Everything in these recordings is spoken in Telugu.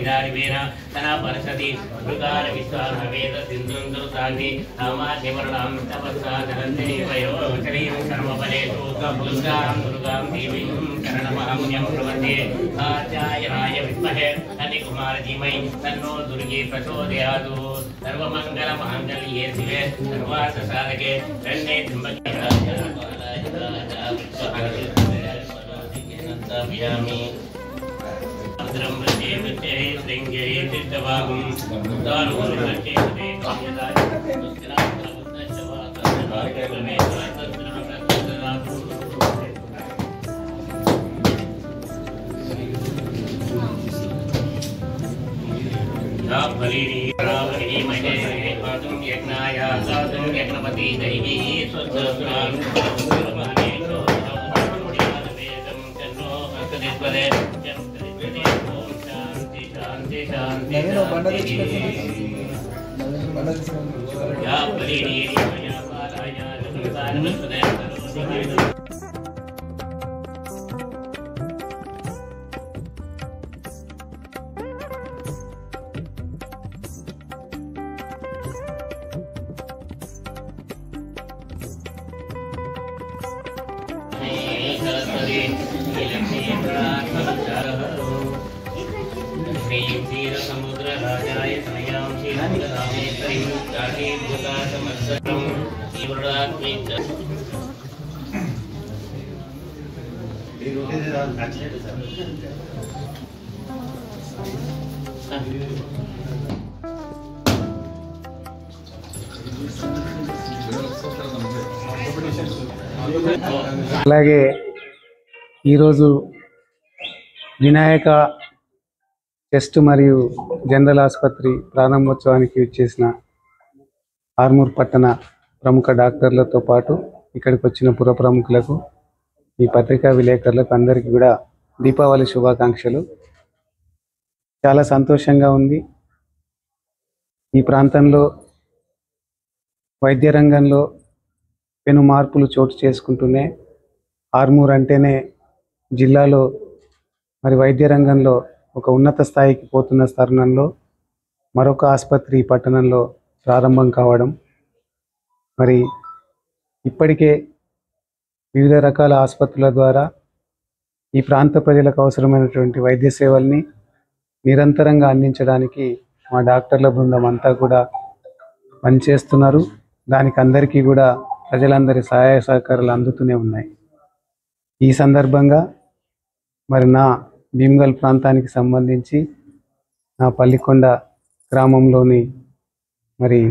विदारिवेन तना परसति मृगार विश्वान वेद सिन्धुन्दुतानि नामादिवर्णां तपस्सा धनन्ते वयो शरीरं सर्वफलेषु दुर्गां दुर्गां देवीं शरणमहं प्रपद्ये कात्यायनाय विद्महे कन्याकुमारी धीमहि तन्नो दुर्गे प्रचोदयात् सर्वमङ्गलमाङ्गल्ये शिवे सर्वार्थसाधके शरण्ये त्र्यम्बके गौरी भद्रं वृत्ते वृत्ते श्रृङ्गे तीर्थवागुं दारुणवृत्ते वृत्ते काम्यदाय रावणी महे पादुं यज्ञाय साधुं यज्ञपति दैवी स्वस्त्रं सर्वमानेषु वेदं चन्नो हस्तदिस्पदे या बलिनी मया पालाया संसारवत्सदे समुद्र राजाय तनयां श्रीरामेश्वरीं काशीभूतासमस्तकं जीवरात्मे అలాగే ఈరోజు వినాయక చెస్ట్ మరియు జనరల్ ఆసుపత్రి ప్రారంభోత్సవానికి వచ్చేసిన ఆర్మూర్ పట్టణ ప్రముఖ డాక్టర్లతో పాటు ఇక్కడికి వచ్చిన పుర ప్రముఖులకు ఈ పత్రికా విలేకరులకు అందరికీ కూడా దీపావళి శుభాకాంక్షలు. చాలా సంతోషంగా ఉంది. ఈ ప్రాంతంలో వైద్య రంగంలో పెను మార్పులు చోటు చేసుకుంటూనే ఆర్మూర్ అంటేనే జిల్లాలో మరి వైద్య రంగంలో ఒక ఉన్నత స్థాయికి పోతున్న తరుణంలో మరొక ఆసుపత్రి పట్టణంలో ప్రారంభం కావడం, మరి ఇప్పటికే వివిధ రకాల ఆసుపత్రుల ద్వారా ఈ ప్రాంత ప్రజలకు అవసరమైనటువంటి వైద్య సేవల్ని నిరంతరంగా అందించడానికి మా డాక్టర్ల బృందం అంతా కూడా పనిచేస్తున్నారు. దానికి అందరికీ కూడా ప్రజలందరి సహాయ సహకారాలు అందుతూనే ఉన్నాయి. ఈ సందర్భంగా మరి నా భీమ్గల్ ప్రాంతానికి సంబంధించి నా పల్లికొండ గ్రామంలోని మరి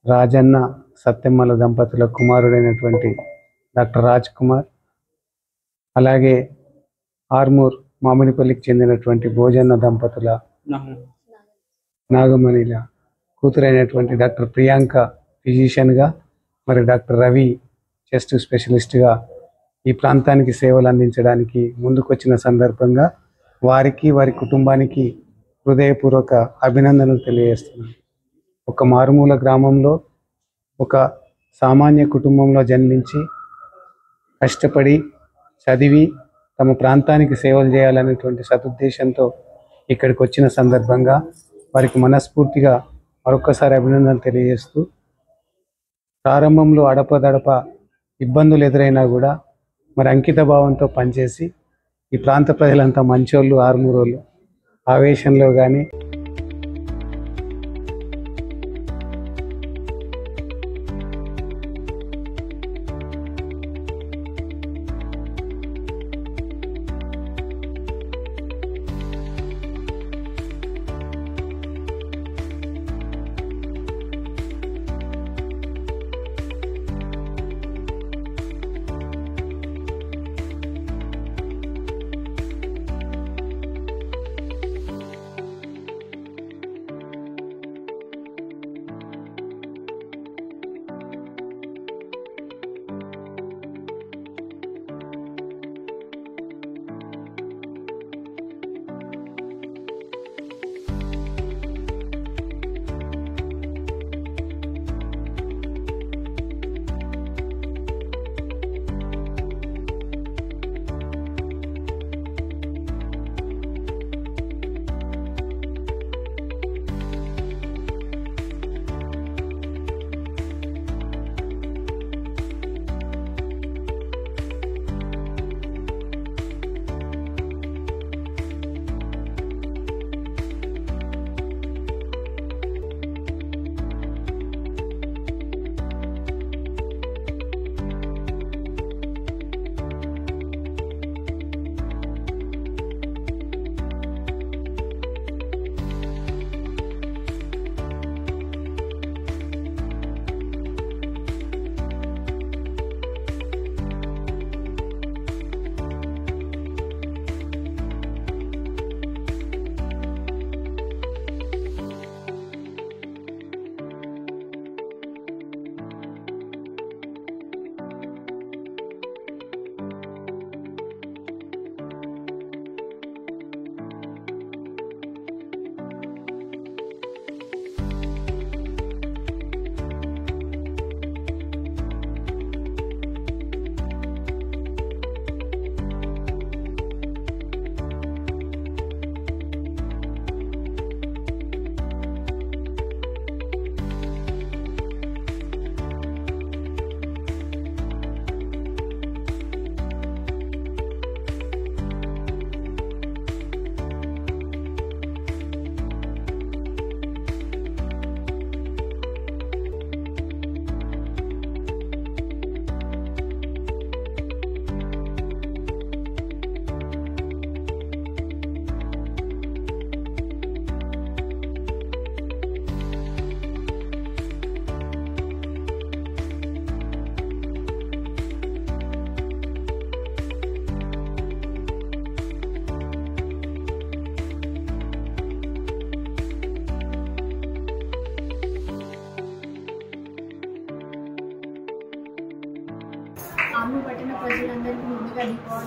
రాజన్న సత్యమ్మల దంపతుల కుమారుడైనటువంటి డాక్టర్ రాజ్ కుమార్, అలాగే ఆర్మూర్ మామిడిపల్లికి చెందినటువంటి భోజన్న దంపతుల నాగమణిల కూతురైనటువంటి డాక్టర్ ప్రియాంక ఫిజిషియన్గా, మరి డాక్టర్ రవి చెస్ట్ స్పెషలిస్ట్గా ఈ ప్రాంతానికి సేవలు అందించడానికి ముందుకొచ్చిన సందర్భంగా వారికి వారి కుటుంబానికి హృదయపూర్వక అభినందనలు తెలియజేస్తున్నాను. ఒక మారుమూల గ్రామంలో ఒక సామాన్య కుటుంబంలో జన్మించి కష్టపడి చదివి తమ ప్రాంతానికి సేవలు చేయాలనేటువంటి సదుద్దేశంతో ఇక్కడికి వచ్చిన సందర్భంగా వారికి మనస్ఫూర్తిగా మరొకసారి అభినందనలు తెలియజేస్తూ, ప్రారంభంలో అడపదడప ఇబ్బందులు ఎదురైనా కూడా మరి అంకిత భావంతో పనిచేసి ఈ ప్రాంత ప్రజలంతా మంచోళ్ళు, ఆర్మూరోళ్ళు ఆవేశంలో కానీ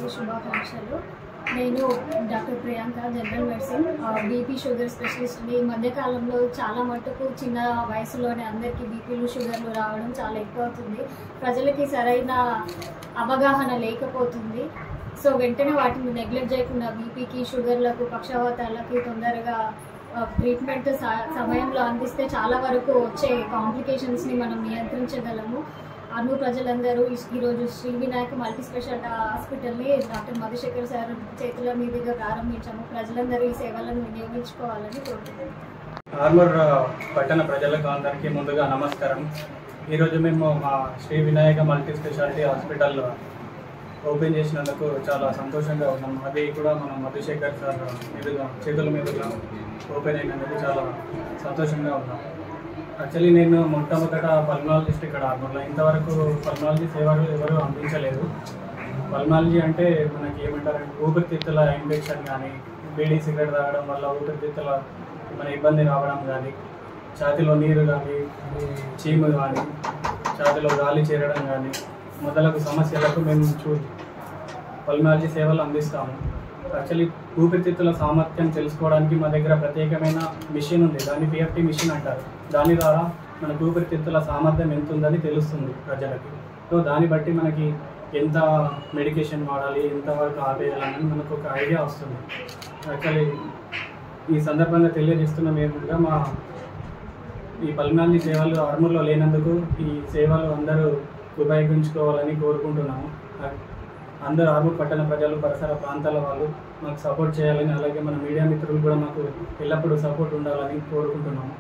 దినోత్సవానికి శుభాకాంక్షలు. నేను doctor Priyanka, general medicine, BP sugar స్పెషలిస్ట్ని. ఈ మధ్యకాలంలో చాలా మట్టుకు చిన్న వయసులోనే అందరికీ బీపీలు షుగర్లు రావడం చాలా ఎక్కువ అవుతుంది. ప్రజలకి సరైన అవగాహన లేకపోతుంది. సో వెంటనే వాటిని నెగ్లెక్ట్ చేయకుండా బీపీకి, షుగర్లకు, పక్షవాతాలకి తొందరగా ట్రీట్మెంట్ సమయంలో అందిస్తే చాలా వరకు వచ్చే కాంప్లికేషన్స్ని మనం నియంత్రించగలము. అను ప్రజలందరూ ఈరోజు శ్రీ వినాయక మల్టీ స్పెషాలిటీ హాస్పిటల్ని డాక్టర్ మధుశేఖర్ సార్ చేతుల మీదుగా ప్రారంభించాము. ప్రజలందరూ ఈ సేవలను వినియోగించుకోవాలని కోరుతున్నాను. ఆర్మూర్ పట్టణ ప్రజలకు అందరికీ ముందుగా నమస్కారం. ఈరోజు మేము మా Shri Vinayaka multi speciality hospital open చేసినందుకు చాలా సంతోషంగా ఉన్నాం. అది కూడా మన మధుశేఖర్ సార్ మీదుగా చేతుల మీదుగా ఓపెన్ అయినందుకు చాలా సంతోషంగా ఉన్నాం. యాక్చువల్లీ నేను మొట్టమొదట పల్మనాలజిస్ట్ ఇక్కడ ఆర్మూర్లో. ఇంతవరకు పల్మనాలజీ సేవలు ఎవరు అందించలేదు. పల్మనాలజీ అంటే మనకి ఏమంటారంటే ఊపిరితిత్తుల ఇన్ఫెక్షన్ కానీ, బీడీ సిగరెట్ తాగడం వల్ల ఊపిరితిత్తుల మన ఇబ్బంది రావడం కానీ, ఛాతీలో నీరు కానీ, చీము కానీ, ఛాతీలో గాలి చేరడం కానీ మొదలగు సమస్యలకు మేము పల్మనాలజీ సేవలు అందిస్తాము. యాక్చువల్లీ ఊపిరితిత్తుల సామర్థ్యం తెలుసుకోవడానికి మా దగ్గర ప్రత్యేకమైన మిషన్ ఉంది. దాన్ని పిఎఫ్టీ మిషన్ అంటారు. దాని ద్వారా మనకు ఊపిరితిత్తుల సామర్థ్యం ఎంత ఉందని తెలుస్తుంది ప్రజలకి. సో దాన్ని బట్టి మనకి ఎంత మెడికేషన్ వాడాలి, ఎంతవరకు ఆపేయాలని మనకు ఒక ఐడియా వస్తుంది. యాక్చువల్లీ ఈ సందర్భంగా తెలియజేస్తున్నాం ఏమిటంటే మా ఈ పల్మనాలజీ సేవలు ఆర్మూర్లో లేనందుకు ఈ సేవలు అందరూ ఉపయోగించుకోవాలని కోరుకుంటున్నాము. అందరూ ఆర్మూర్ పట్టణ ప్రజలు, పరిసర ప్రాంతాల వాళ్ళు మాకు సపోర్ట్ చేయాలని, అలాగే మన మీడియా మిత్రులు కూడా మాకు ఎల్లప్పుడూ సపోర్ట్ ఉండాలని కోరుకుంటున్నాము.